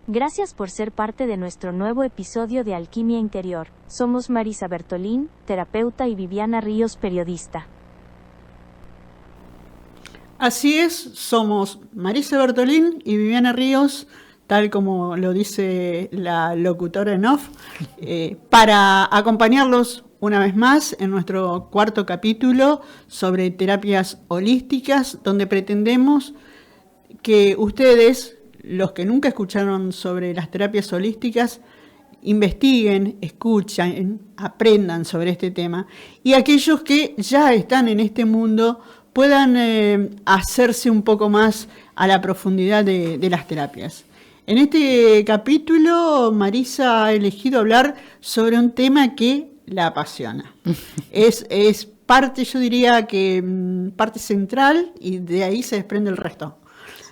Gracias por ser parte de nuestro nuevo episodio de Alquimia Interior. Somos Marisa Bertolín, terapeuta, y Viviana Ríos, periodista. Así es, somos Marisa Bertolín y Viviana Ríos, tal como lo dice la locutora en off, para acompañarlos una vez más en nuestro cuarto capítulo sobre terapias holísticas, donde pretendemos que ustedes, los que nunca escucharon sobre las terapias holísticas, investiguen, escuchen, aprendan sobre este tema, y aquellos que ya están en este mundo puedan hacerse un poco más a la profundidad de las terapias. En este capítulo, Marisa ha elegido hablar sobre un tema que la apasiona. Es parte, yo diría que parte central, y de ahí se desprende el resto.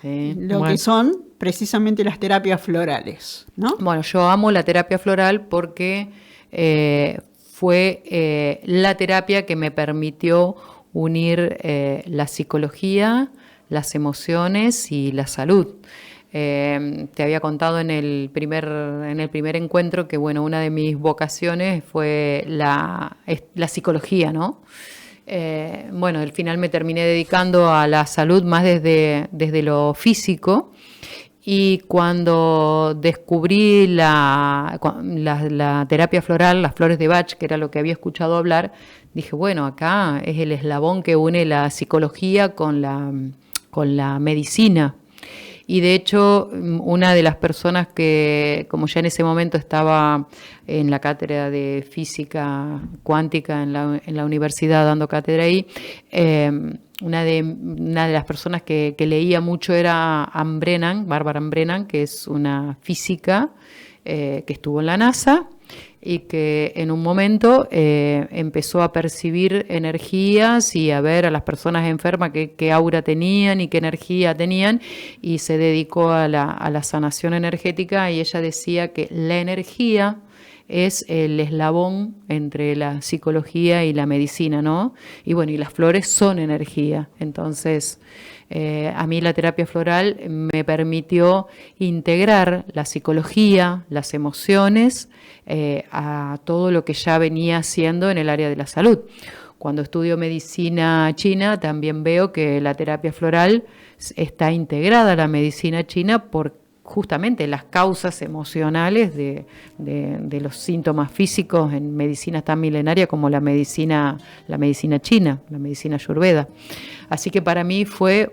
Sí, que son precisamente las terapias florales, ¿no? Bueno, yo amo la terapia floral porque fue la terapia que me permitió unir la psicología, las emociones y la salud. Te había contado en el primer encuentro que, bueno, una de mis vocaciones fue la psicología, ¿no? Bueno, al final me terminé dedicando a la salud más desde lo físico, y cuando descubrí la terapia floral, las flores de Bach, que era lo que había escuchado hablar, dije, bueno, acá es el eslabón que une la psicología con la medicina. Y de hecho, una de las personas que, como ya en ese momento estaba en la cátedra de física cuántica en la universidad, dando cátedra ahí, una de las personas que leía mucho era Bárbara Ann Brennan, que es una física que estuvo en la NASA, y que en un momento empezó a percibir energías y a ver a las personas enfermas qué aura tenían y qué energía tenían, y se dedicó a la sanación energética, y ella decía que la energía es el eslabón entre la psicología y la medicina, ¿no? Y bueno, y las flores son energía. Entonces, a mí la terapia floral me permitió integrar la psicología, las emociones, a todo lo que ya venía haciendo en el área de la salud. Cuando estudio medicina china, también veo que la terapia floral está integrada a la medicina china por justamente las causas emocionales de los síntomas físicos en medicinas tan milenarias como la medicina china, la medicina ayurveda. Así que para mí fue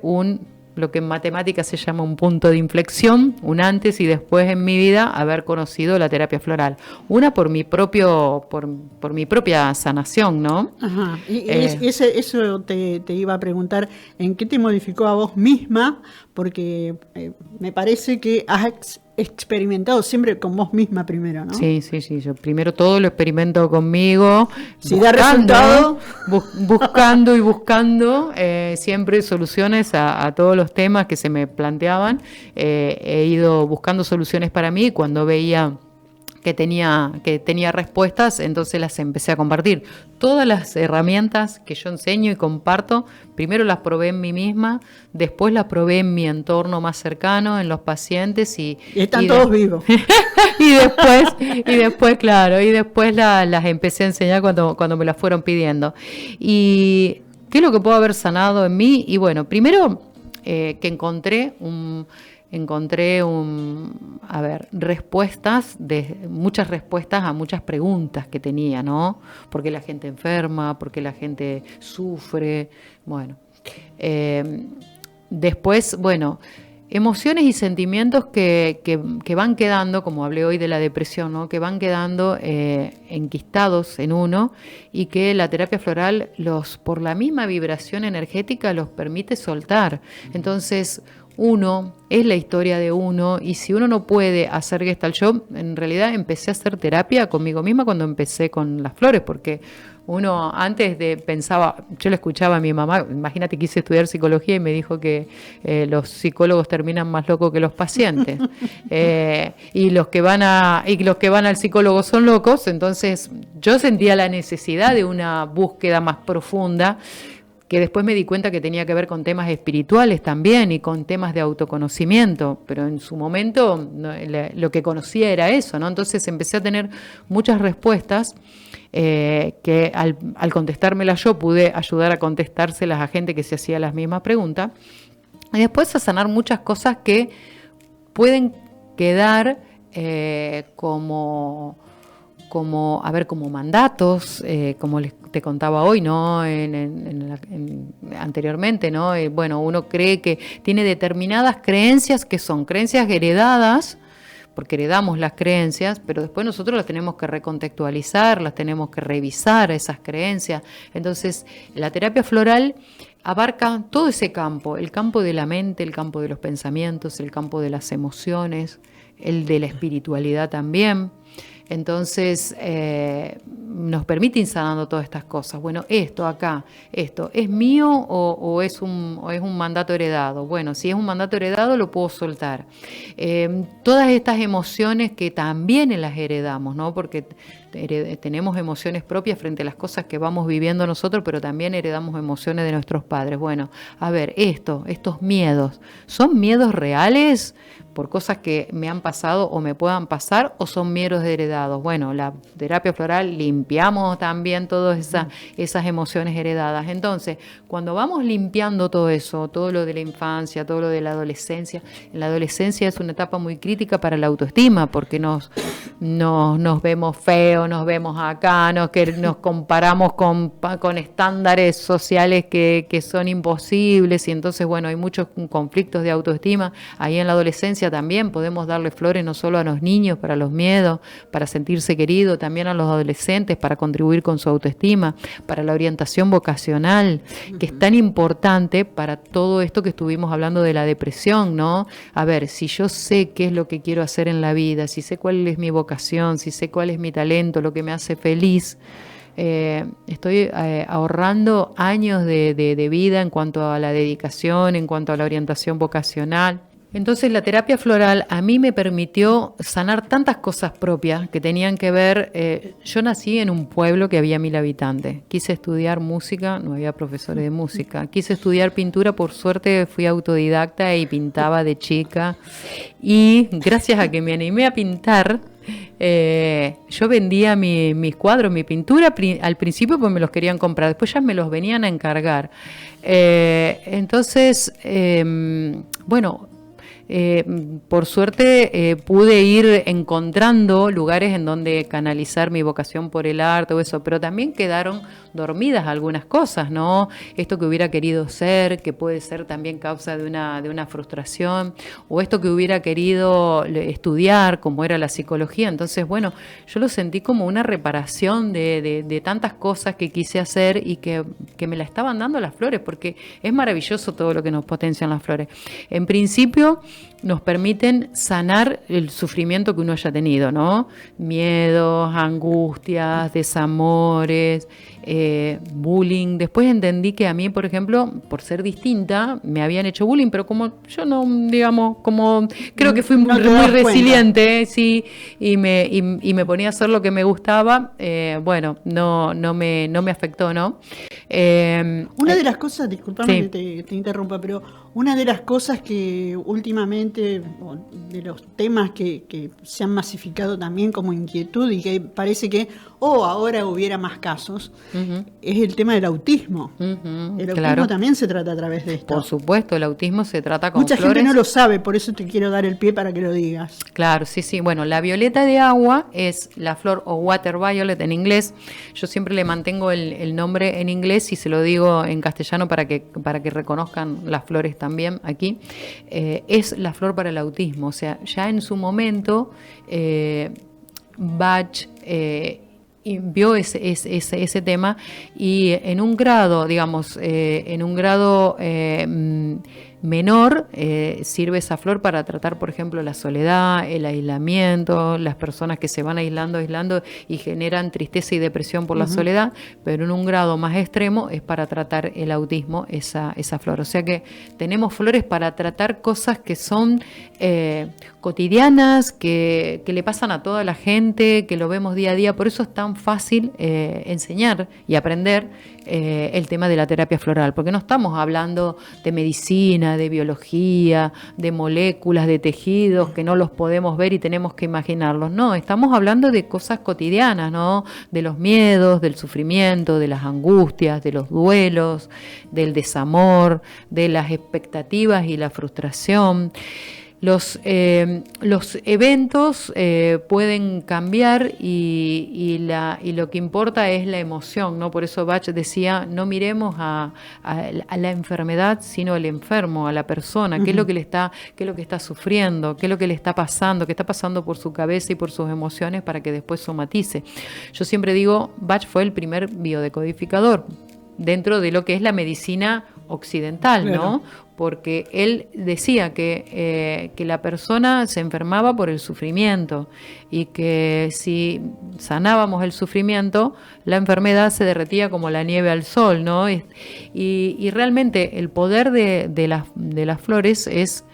lo que en matemáticas se llama un punto de inflexión, un antes y después en mi vida, haber conocido la terapia floral. Una por mi propia sanación, ¿no? Ajá. Y eso te iba a preguntar, ¿en qué te modificó a vos misma? Porque me parece que has experimentado siempre con vos misma primero, ¿no? Sí, yo primero todo lo experimento conmigo, si da resultado, buscando y buscando siempre soluciones a todos los temas que se me planteaban. He ido buscando soluciones para mí, y cuando veía que tenía respuestas, entonces las empecé a compartir. Todas las herramientas que yo enseño y comparto, primero las probé en mí misma, después las probé en mi entorno más cercano, en los pacientes, y están todos vivos. y después las empecé a enseñar cuando me las fueron pidiendo. ¿Y qué es lo que puedo haber sanado en mí? Y bueno, primero que encontré muchas respuestas a muchas preguntas que tenía, ¿no? ¿Por qué la gente enferma? ¿Por qué la gente sufre? Bueno, después, emociones y sentimientos que van quedando, como hablé hoy de la depresión, ¿no? Que van quedando enquistados en uno, y que la terapia floral por la misma vibración energética los permite soltar. Entonces, uno es la historia de uno, y si uno no puede hacer Gestalt, yo en realidad empecé a hacer terapia conmigo misma cuando empecé con las flores, porque uno antes pensaba, yo le escuchaba a mi mamá, imagínate, quise estudiar psicología y me dijo que los psicólogos terminan más locos que los pacientes, y los que van al psicólogo son locos. Entonces yo sentía la necesidad de una búsqueda más profunda, que después me di cuenta que tenía que ver con temas espirituales también y con temas de autoconocimiento, pero en su momento lo que conocía era eso, ¿no? Entonces empecé a tener muchas respuestas que al contestármelas yo pude ayudar a contestárselas a gente que se hacía las mismas preguntas, y después a sanar muchas cosas que pueden quedar como mandatos, como te contaba hoy, ¿no? Anteriormente, ¿no? Bueno, uno cree que tiene determinadas creencias que son creencias heredadas, porque heredamos las creencias, pero después nosotros las tenemos que recontextualizar, las tenemos que revisar esas creencias. Entonces, la terapia floral abarca todo ese campo, el campo de la mente, el campo de los pensamientos, el campo de las emociones, el de la espiritualidad también. Entonces, nos permite ir sanando todas estas cosas. Bueno, esto acá, esto, ¿es mío o es un mandato heredado? Bueno, si es un mandato heredado, lo puedo soltar. Todas estas emociones que también las heredamos, ¿no? Porque tenemos emociones propias frente a las cosas que vamos viviendo nosotros, pero también heredamos emociones de nuestros padres. Bueno, a ver, estos miedos, ¿son miedos reales por cosas que me han pasado o me puedan pasar, o son miedos heredados? Bueno, la terapia floral limpiamos también todas esas emociones heredadas. Entonces, cuando vamos limpiando todo eso, todo lo de la infancia, todo lo de la adolescencia, la adolescencia es una etapa muy crítica para la autoestima, porque nos vemos feos, nos vemos acá, nos comparamos con estándares sociales que son imposibles, y entonces, bueno, hay muchos conflictos de autoestima ahí en la adolescencia. También podemos darle flores no solo a los niños para los miedos, para sentirse querido, también a los adolescentes para contribuir con su autoestima, para la orientación vocacional, que es tan importante para todo esto que estuvimos hablando de la depresión, ¿no? A ver, si yo sé qué es lo que quiero hacer en la vida, si sé cuál es mi vocación, si sé cuál es mi talento, lo que me hace feliz, estoy ahorrando años de vida en cuanto a la dedicación, en cuanto a la orientación vocacional. Entonces la terapia floral a mí me permitió sanar tantas cosas propias que tenían que ver. Yo nací en un pueblo que había 1000 habitantes. Quise estudiar música, no había profesores de música. Quise estudiar pintura, por suerte fui autodidacta y pintaba de chica. Y gracias a que me animé a pintar, yo vendía mis cuadros, mi pintura al principio, pues me los querían comprar, después ya me los venían a encargar. Entonces, bueno, por suerte pude ir encontrando lugares en donde canalizar mi vocación por el arte o eso, pero también quedaron dormidas algunas cosas, ¿no? Esto que hubiera querido ser, que puede ser también causa de una frustración, o esto que hubiera querido estudiar, como era la psicología. Entonces, bueno, yo lo sentí como una reparación de tantas cosas que quise hacer y que me la estaban dando las flores, porque es maravilloso todo lo que nos potencian las flores. En principio, nos permiten sanar el sufrimiento que uno haya tenido, ¿no? Miedos, angustias, desamores, bullying. Después entendí que a mí, por ejemplo, por ser distinta, me habían hecho bullying, pero como yo no, digamos, como creo que fui muy resiliente, sí, y me ponía a hacer lo que me gustaba, bueno, no me afectó, ¿no? Una de las cosas, disculpame sí, que te interrumpa, pero una de las cosas que últimamente, de los temas que se han masificado también como inquietud y que parece que, ahora hubiera más casos, es el tema del autismo. El autismo, claro, también se trata a través de esto. Por supuesto, el autismo se trata con mucha flores. Gente no lo sabe, por eso te quiero dar el pie para que lo digas. Claro, sí. Bueno, la violeta de agua es la flor, o water violet en inglés. Yo siempre le mantengo el nombre en inglés y se lo digo en castellano para que reconozcan las flores también aquí. Es la flor para el autismo. O sea, ya en su momento Bach vio ese tema, y en un grado, digamos, menor, sirve esa flor para tratar, por ejemplo, la soledad, el aislamiento, las personas que se van aislando y generan tristeza y depresión por la soledad, pero en un grado más extremo es para tratar el autismo, esa flor. O sea que tenemos flores para tratar cosas que son cotidianas, que le pasan a toda la gente, que lo vemos día a día. Por eso es tan fácil enseñar y aprender el tema de la terapia floral, porque no estamos hablando de medicina, de biología, de moléculas, de tejidos que no los podemos ver y tenemos que imaginarlos. No, estamos hablando de cosas cotidianas, ¿no? De los miedos, del sufrimiento, de las angustias, de los duelos, del desamor, de las expectativas y la frustración. Los eventos pueden cambiar y lo que importa es la emoción, ¿no? Por eso Bach decía, no miremos a la enfermedad, sino al enfermo, a la persona, qué es lo que está sufriendo, qué es lo que le está pasando, qué está pasando por su cabeza y por sus emociones para que después somatice. Yo siempre digo, Bach fue el primer biodecodificador dentro de lo que es la medicina occidental, claro, ¿no? Porque él decía que la persona se enfermaba por el sufrimiento y que si sanábamos el sufrimiento, la enfermedad se derretía como la nieve al sol, ¿no? Y realmente el poder de las flores es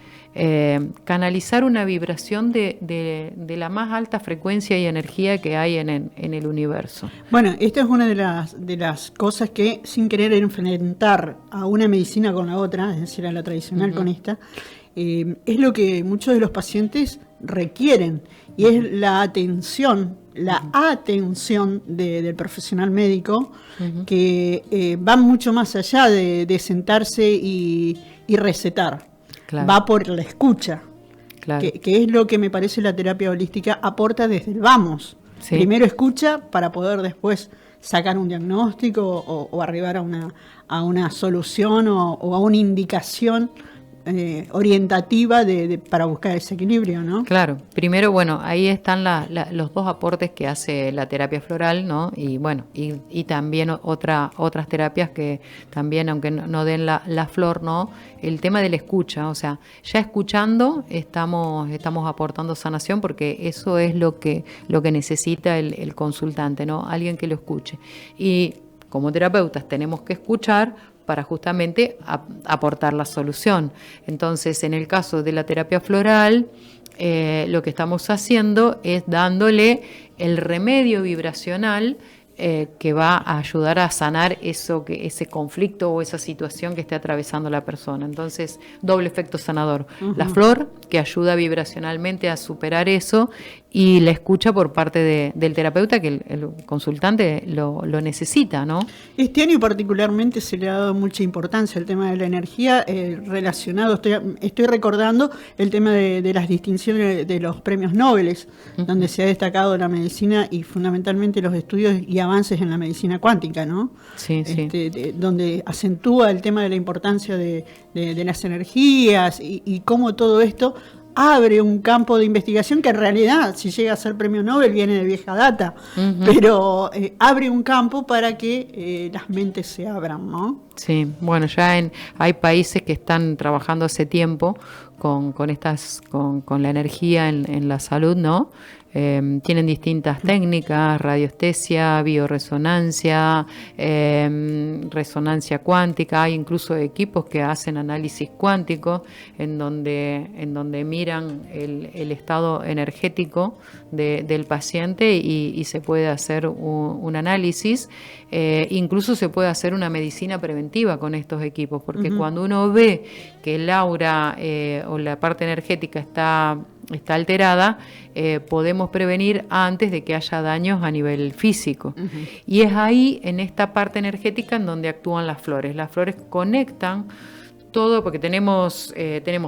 canalizar una vibración de la más alta frecuencia y energía que hay en el universo. Bueno, esta es una de las cosas que, sin querer enfrentar a una medicina con la otra, es decir, a la tradicional con esta, es lo que muchos de los pacientes requieren, y es la atención del profesional médico, que va mucho más allá de sentarse y recetar. Claro. Va por la escucha, claro, que es lo que me parece la terapia holística aporta desde el vamos. Sí. Primero escucha para poder después sacar un diagnóstico o arribar a una solución o a una indicación orientativa para buscar ese equilibrio, ¿no? Claro, primero, bueno, ahí están los dos aportes que hace la terapia floral, ¿no? Y bueno, y también otras terapias que también, aunque no den la flor, ¿no? El tema de la escucha, o sea, ya escuchando estamos aportando sanación, porque eso es lo que necesita el consultante, ¿no? Alguien que lo escuche. Y como terapeutas tenemos que escuchar para justamente aportar la solución. Entonces, en el caso de la terapia floral, lo que estamos haciendo es dándole el remedio vibracional que va a ayudar a sanar ese conflicto o esa situación que esté atravesando la persona. Entonces, doble efecto sanador. La flor, que ayuda vibracionalmente a superar eso, y la escucha por parte del terapeuta, que el consultante lo necesita, ¿no? Este año particularmente se le ha dado mucha importancia al tema de la energía relacionado, estoy recordando el tema de las distinciones de los premios Nobel, donde se ha destacado la medicina y fundamentalmente los estudios y avances en la medicina cuántica, ¿no? Sí, sí. Donde acentúa el tema de la importancia de las energías y cómo todo esto abre un campo de investigación que en realidad, si llega a ser premio Nobel, viene de vieja data, pero abre un campo para que las mentes se abran, ¿no? Sí, bueno, ya hay países que están trabajando hace tiempo con la energía en la salud, ¿no? Tienen distintas técnicas, radiestesia, bioresonancia, resonancia cuántica. Hay incluso equipos que hacen análisis cuántico en donde miran el estado energético del paciente y se puede hacer un análisis. Incluso se puede hacer una medicina preventiva con estos equipos, porque cuando uno ve que el aura o la parte energética está alterada, podemos prevenir antes de que haya daños a nivel físico. Y es ahí, en esta parte energética, en donde actúan las flores. Las flores conectan todo, porque tenemos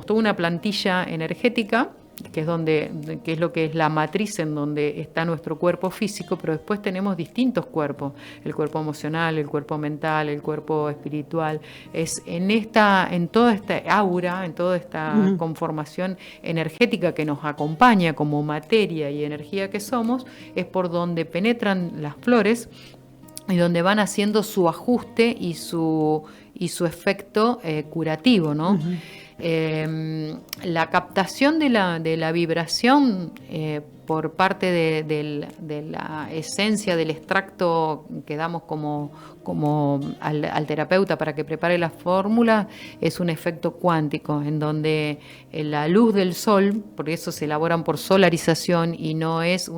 toda una plantilla energética, que es lo que es la matriz en donde está nuestro cuerpo físico, pero después tenemos distintos cuerpos, el cuerpo emocional, el cuerpo mental, el cuerpo espiritual. Es en toda esta aura, en toda esta conformación energética que nos acompaña como materia y energía que somos, es por donde penetran las flores y donde van haciendo su ajuste y su efecto curativo, ¿no? La captación de la vibración por parte de la esencia del extracto que damos como al terapeuta para que prepare la fórmula es un efecto cuántico, en donde la luz del sol, por eso se elaboran por solarización y no es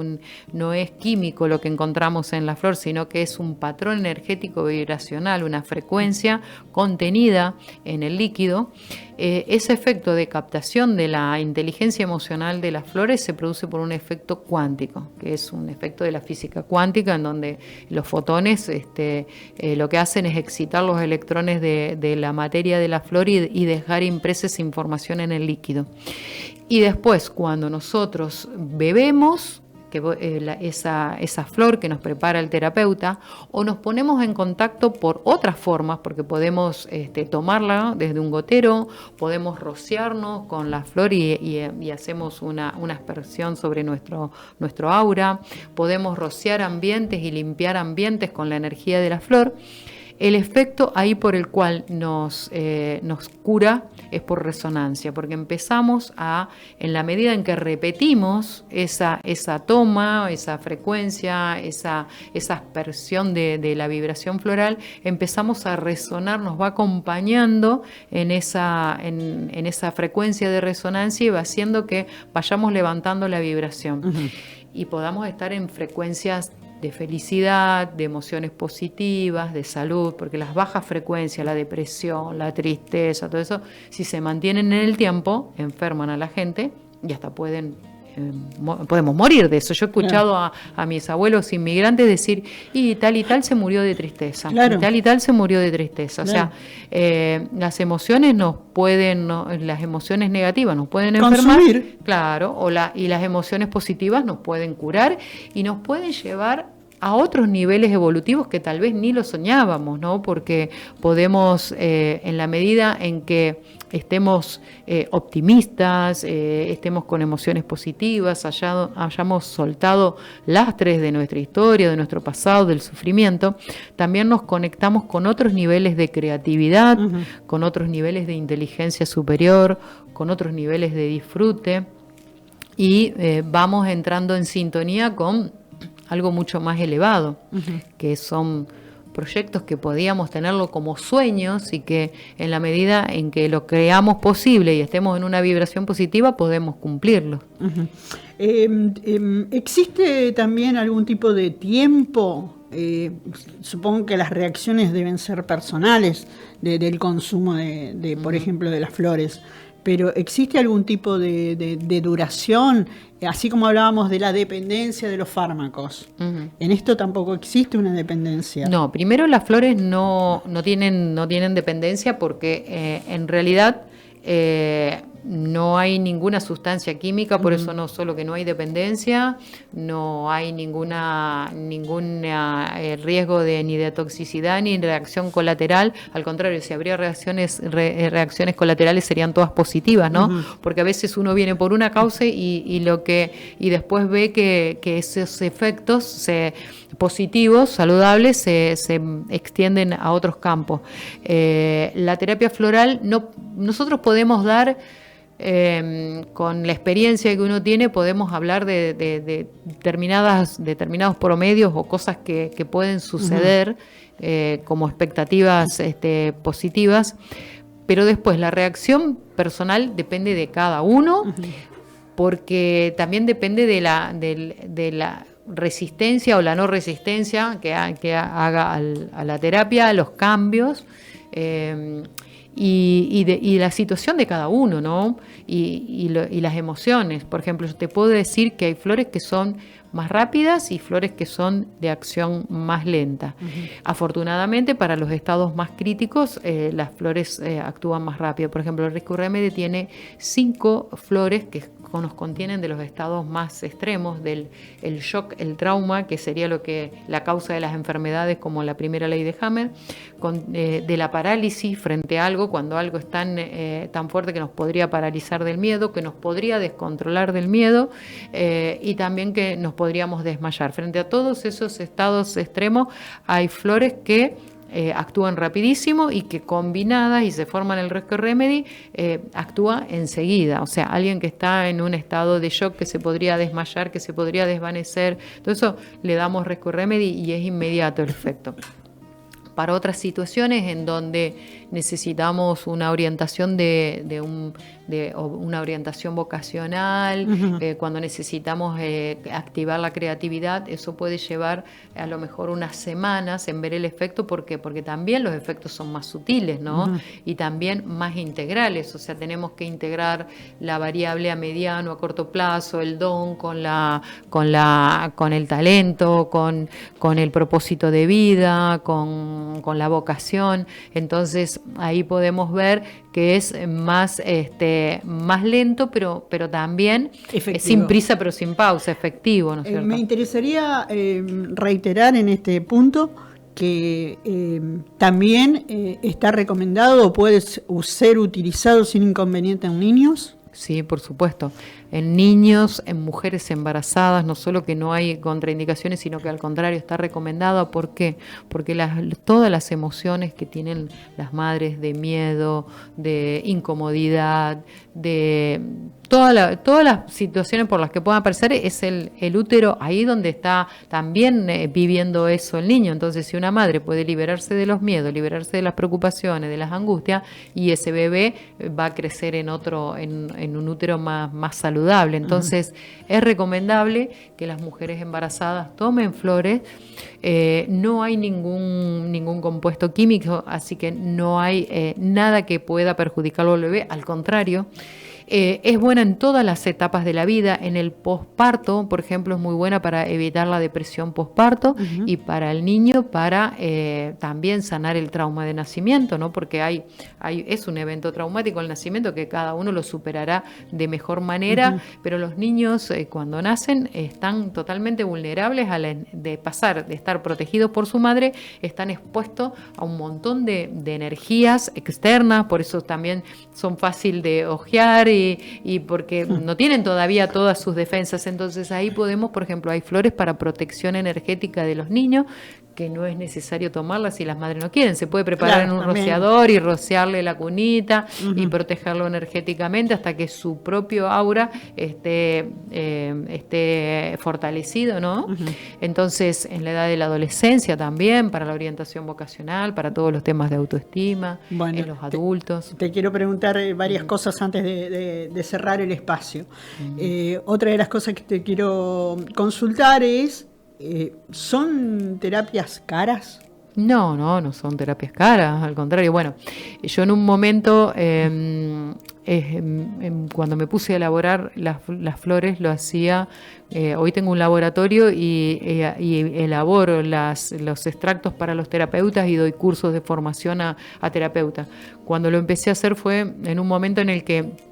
químico lo que encontramos en la flor, sino que es un patrón energético vibracional, una frecuencia contenida en el líquido. Ese efecto de captación de la inteligencia emocional de las flores se produce por un efecto cuántico, que es un efecto de la física cuántica, en donde los fotones lo que hacen es excitar los electrones de la materia de la flor y dejar impresa esa información en el líquido. Y después, cuando nosotros bebemos esa flor que nos prepara el terapeuta, o nos ponemos en contacto por otras formas, porque podemos tomarla desde un gotero, podemos rociarnos con la flor y hacemos una aspersión sobre nuestro aura, podemos rociar ambientes y limpiar ambientes con la energía de la flor. El efecto ahí por el cual nos cura es por resonancia, porque empezamos en la medida en que repetimos esa toma, esa frecuencia, esa aspersión de la vibración floral, empezamos a resonar, nos va acompañando en esa frecuencia de resonancia y va haciendo que vayamos levantando la vibración. Uh-huh. Y podamos estar en frecuencias de felicidad, de emociones positivas, de salud, porque las bajas frecuencias, la depresión, la tristeza, todo eso, si se mantienen en el tiempo, enferman a la gente y hasta podemos morir de eso. Yo he escuchado a mis abuelos inmigrantes decir, y tal se murió de tristeza, claro. Y tal se murió de tristeza. Claro. O sea, las emociones las emociones negativas nos pueden enfermar, consumir. Claro, y las emociones positivas nos pueden curar y nos pueden llevar a otros niveles evolutivos que tal vez ni lo soñábamos, ¿no? Porque podemos, en la medida en que estemos optimistas, estemos con emociones positivas, hayamos soltado lastres de nuestra historia, de nuestro pasado, del sufrimiento, también nos conectamos con otros niveles de creatividad, uh-huh. con otros niveles de inteligencia superior, con otros niveles de disfrute y vamos entrando en sintonía con algo mucho más elevado, uh-huh. que son proyectos que podíamos tenerlo como sueños y que en la medida en que lo creamos posible y estemos en una vibración positiva podemos cumplirlo. Uh-huh. ¿Existe también algún tipo de tiempo? Supongo que las reacciones deben ser personales del consumo de por ejemplo, de las flores. Pero ¿existe algún tipo de duración? Así como hablábamos de la dependencia de los fármacos. Uh-huh. ¿En esto tampoco existe una dependencia? No, primero las flores no tienen dependencia porque en realidad no hay ninguna sustancia química, por eso no solo que no hay dependencia, no hay ningún riesgo ni de toxicidad ni reacción colateral. Al contrario, si habría reacciones colaterales serían todas positivas, ¿no? Uh-huh. Porque a veces uno viene por una causa y después ve que esos efectos positivos, saludables, se extienden a otros campos. La terapia floral nosotros podemos dar con la experiencia que uno tiene, podemos hablar de determinados promedios o cosas que pueden suceder uh-huh. Como expectativas positivas, pero después la reacción personal depende de cada uno, uh-huh. porque también depende de la resistencia o la no resistencia que haga a la terapia, a los cambios. Y la situación de cada uno, ¿no? Y las emociones. Por ejemplo, yo te puedo decir que hay flores que son más rápidas y flores que son de acción más lenta. Uh-huh. Afortunadamente, para los estados más críticos, las flores actúan más rápido. Por ejemplo, el Risco Remedy tiene 5 flores que nos contienen de los estados más extremos, del shock, el trauma, que sería la causa de las enfermedades, como la primera ley de Hammer, de la parálisis frente a algo, cuando algo es tan fuerte que nos podría paralizar del miedo, que nos podría descontrolar del miedo, y también que nos podríamos desmayar. Frente a todos esos estados extremos, hay flores que actúan rapidísimo y que combinadas y se forman el Rescue Remedy, actúa enseguida. O sea, alguien que está en un estado de shock, que se podría desmayar, que se podría desvanecer, todo eso le damos Rescue Remedy y es inmediato el efecto. Para otras situaciones en donde necesitamos una orientación o una orientación vocacional, cuando necesitamos activar la creatividad, eso puede llevar a lo mejor unas semanas en ver el efecto, porque también los efectos son más sutiles, ¿no? Y también más integrales, o sea, tenemos que integrar la variable a mediano, a corto plazo, el don con el talento, con el propósito de vida, con la vocación. Entonces ahí podemos ver que es más lento, pero también sin prisa pero sin pausa, efectivo, ¿no es cierto? Me interesaría reiterar en este punto que también está recomendado o puede ser utilizado sin inconveniente en niños. Sí, por supuesto. En niños, en mujeres embarazadas, no solo que no hay contraindicaciones, sino que al contrario está recomendado. ¿Por qué? Porque todas las emociones que tienen las madres de miedo, de incomodidad, de todas las situaciones por las que puedan aparecer, es el útero ahí donde está también viviendo eso el niño. Entonces, si una madre puede liberarse de los miedos, liberarse de las preocupaciones, de las angustias, y ese bebé va a crecer en un útero más saludable. Entonces, es recomendable que las mujeres embarazadas tomen flores. No hay ningún compuesto químico, así que no hay nada que pueda perjudicarlo al bebé, al contrario. Es buena en todas las etapas de la vida. En el posparto, por ejemplo, es muy buena para evitar la depresión posparto y para el niño para también sanar el trauma de nacimiento, ¿no? Porque es un evento traumático el nacimiento que cada uno lo superará de mejor manera, pero los niños cuando nacen están totalmente vulnerables de estar protegidos por su madre, están expuestos a un montón de energías externas, por eso también son fácil de ojear y porque no tienen todavía todas sus defensas. Entonces ahí podemos, por ejemplo, hay flores para protección energética de los niños, que no es necesario tomarlas si las madres no quieren. Se puede preparar en un rociador y rociarle la cunita y protegerlo energéticamente hasta que su propio aura esté fortalecido, ¿no? Entonces, en la edad de la adolescencia también, para la orientación vocacional, para todos los temas de autoestima, en los adultos. Te quiero preguntar varias cosas antes de cerrar el espacio. Otra de las cosas que te quiero consultar es, ¿son terapias caras? No son terapias caras, al contrario. Bueno, yo en un momento, cuando me puse a elaborar las flores, lo hacía, hoy tengo un laboratorio y elaboro los extractos para los terapeutas y doy cursos de formación a terapeutas. Cuando lo empecé a hacer fue en un momento en el que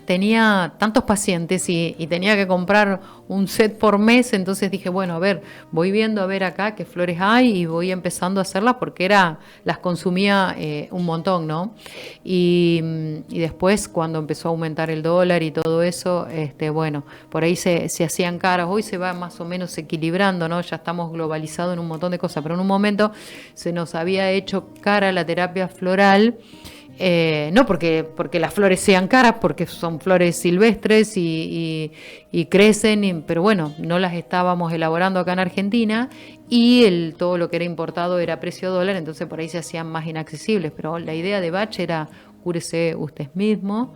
tenía tantos pacientes y tenía que comprar un set por mes, entonces dije, bueno, a ver, voy viendo a ver acá qué flores hay y voy empezando a hacerlas porque las consumía un montón, ¿no? Y después cuando empezó a aumentar el dólar y todo eso, bueno, por ahí se hacían caras, hoy se va más o menos equilibrando, ¿no? Ya estamos globalizados en un montón de cosas, pero en un momento se nos había hecho cara la terapia floral. No porque las flores sean caras, porque son flores silvestres y crecen, pero bueno, no las estábamos elaborando acá en Argentina y todo lo que era importado era precio dólar, entonces por ahí se hacían más inaccesibles, pero la idea de Bach era cúrese usted mismo.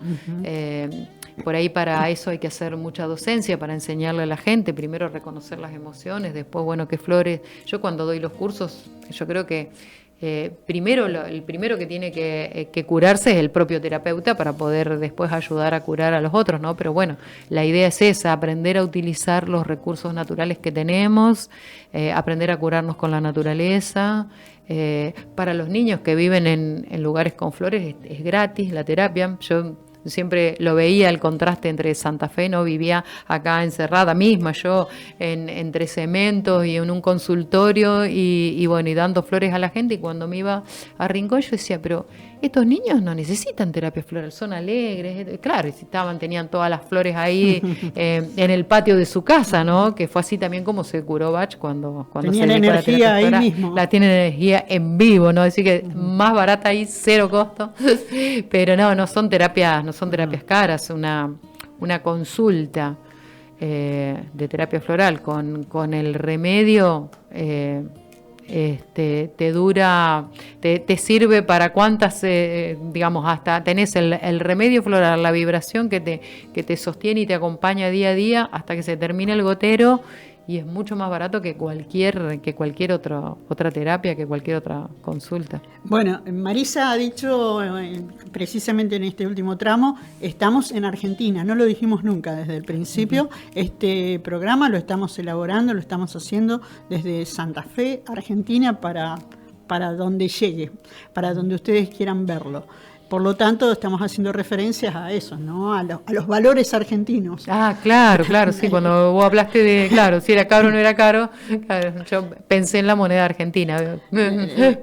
Por ahí para eso hay que hacer mucha docencia para enseñarle a la gente, primero reconocer las emociones, después, bueno, qué flores. Yo cuando doy los cursos, yo creo que el primero que tiene que curarse es el propio terapeuta para poder después ayudar a curar a los otros, ¿no? Pero bueno, la idea es esa, aprender a utilizar los recursos naturales que tenemos, aprender a curarnos con la naturaleza. Para los niños que viven en lugares con flores es gratis la terapia. Yo siempre lo veía el contraste entre Santa Fe, no vivía acá encerrada misma, yo entre cementos y en un consultorio y bueno, y dando flores a la gente, y cuando me iba a Rincón yo decía, pero estos niños no necesitan terapia floral, son alegres, claro, tenían todas las flores ahí en el patio de su casa, ¿no? Que fue así también como se curó Bach cuando tenían se dedicó a la terapia energía ahí floral. mismo. La tienen energía en vivo, ¿no? Así que más barata ahí, cero costo, pero no son terapias caras, una consulta de terapia floral con el remedio te dura, te sirve para cuántas, digamos, hasta tenés el remedio floral, la vibración que te sostiene y te acompaña día a día hasta que se termine el gotero, y es mucho más barato que cualquier otra terapia, que cualquier otra consulta. Bueno, Marisa ha dicho precisamente en este último tramo, estamos en Argentina, no lo dijimos nunca desde el principio. Este programa lo estamos elaborando, lo estamos haciendo desde Santa Fe, Argentina, para donde llegue, para donde ustedes quieran verlo. Por lo tanto, estamos haciendo referencias a eso, ¿no? A los valores argentinos. Ah, claro, sí, cuando vos hablaste de, claro, si era caro o no era caro, claro, yo pensé en la moneda argentina.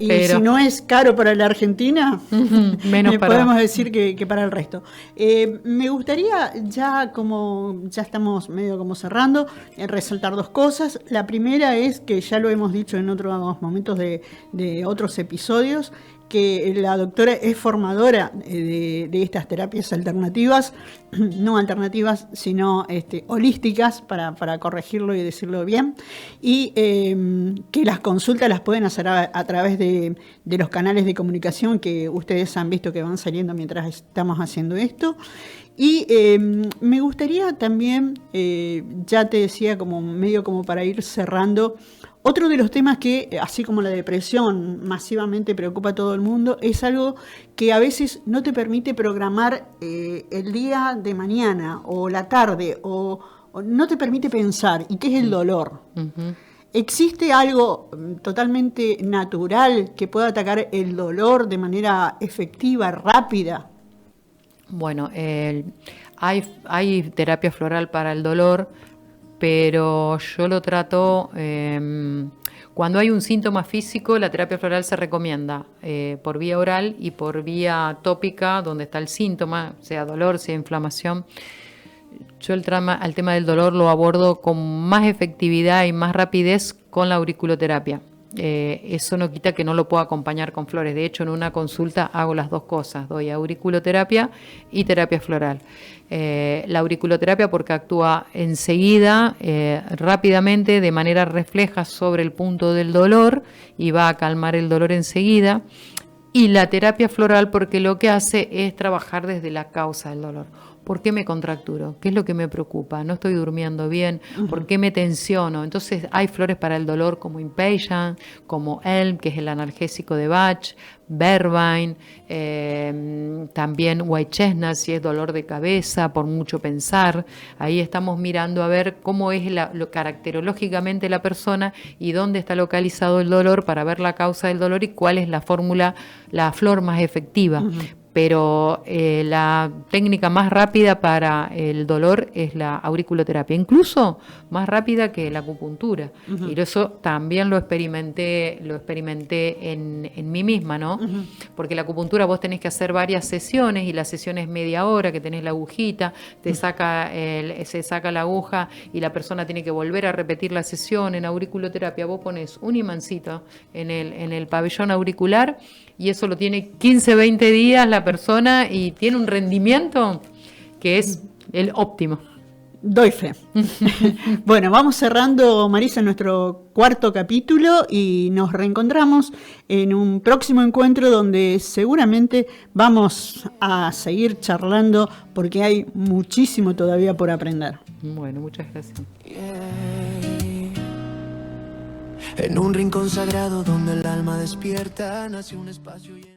Y pero si no es caro para la Argentina, menos podemos decir que para el resto. Me gustaría, ya estamos medio como cerrando, resaltar dos cosas. La primera es que ya lo hemos dicho en otros momentos de otros episodios, que la doctora es formadora de estas terapias alternativas, no alternativas, sino holísticas, para corregirlo y decirlo bien, y que las consultas las pueden hacer a través de los canales de comunicación que ustedes han visto que van saliendo mientras estamos haciendo esto. Y me gustaría también, ya te decía, medio como para ir cerrando, otro de los temas que, así como la depresión masivamente preocupa a todo el mundo, es algo que a veces no te permite programar el día de mañana o la tarde, o no te permite pensar, y que es el dolor. Uh-huh. ¿Existe algo totalmente natural que pueda atacar el dolor de manera efectiva, rápida? Bueno, hay terapia floral para el dolor, pero yo lo trato, cuando hay un síntoma físico, la terapia floral se recomienda por vía oral y por vía tópica, donde está el síntoma, sea dolor, sea inflamación. Yo el tema del dolor lo abordo con más efectividad y más rapidez con la auriculoterapia. Eso no quita que no lo pueda acompañar con flores. De hecho, en una consulta hago las dos cosas, doy auriculoterapia y terapia floral. La auriculoterapia porque actúa enseguida, rápidamente, de manera refleja sobre el punto del dolor y va a calmar el dolor enseguida. Y la terapia floral porque lo que hace es trabajar desde la causa del dolor. ¿Por qué me contracturo? ¿Qué es lo que me preocupa? ¿No estoy durmiendo bien? ¿Por qué me tensiono? Entonces hay flores para el dolor como Impatient, como Elm, que es el analgésico de Bach, Verbine, también White Chestnut, si es dolor de cabeza, por mucho pensar. Ahí estamos mirando a ver cómo es caracterológicamente la persona y dónde está localizado el dolor para ver la causa del dolor y cuál es la fórmula, la flor más efectiva. Pero la técnica más rápida para el dolor es la auriculoterapia, incluso más rápida que la acupuntura. Y eso también lo experimenté en mí misma, ¿no? Porque la acupuntura vos tenés que hacer varias sesiones y la sesión es media hora, que tenés la agujita, se saca la aguja y la persona tiene que volver a repetir la sesión. En auriculoterapia vos pones un imancito en el pabellón auricular y eso lo tiene 15, 20 días la persona y tiene un rendimiento que es el óptimo. Doy fe. Bueno, vamos cerrando, Marisa, nuestro cuarto capítulo y nos reencontramos en un próximo encuentro donde seguramente vamos a seguir charlando porque hay muchísimo todavía por aprender. Bueno, muchas gracias. En un rincón sagrado donde el alma despierta, nace un espacio lleno.